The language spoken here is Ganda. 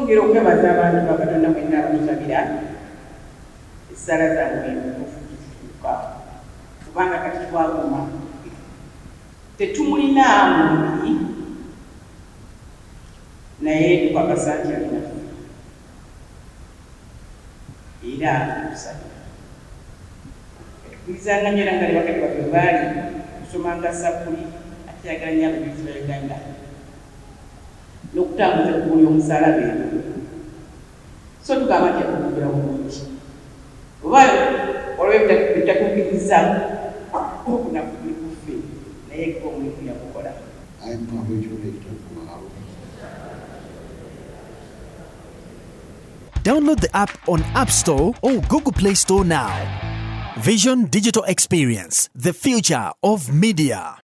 twongera okwebaza abantu bakatonda mwenna abatusabira essala zammwe okufuuka kubanga kati twaguma tetumulina mu mubiri naye tukakasa nti alina era tusabira tukulirizanga nyo era nga ne bakati baffe baali kusomanga sappuli akyagala nyo abajulizi ba Uganda n'okutambuza eggulu y'omusaalaba eno so tugamba nti akukugira bulungi oba olwebitakukkiriza okunaku kuli kuffe naye ko omulimu yakukola. Download the app on App Store or Google Play Store now. Vision Digital Experience, the future of media.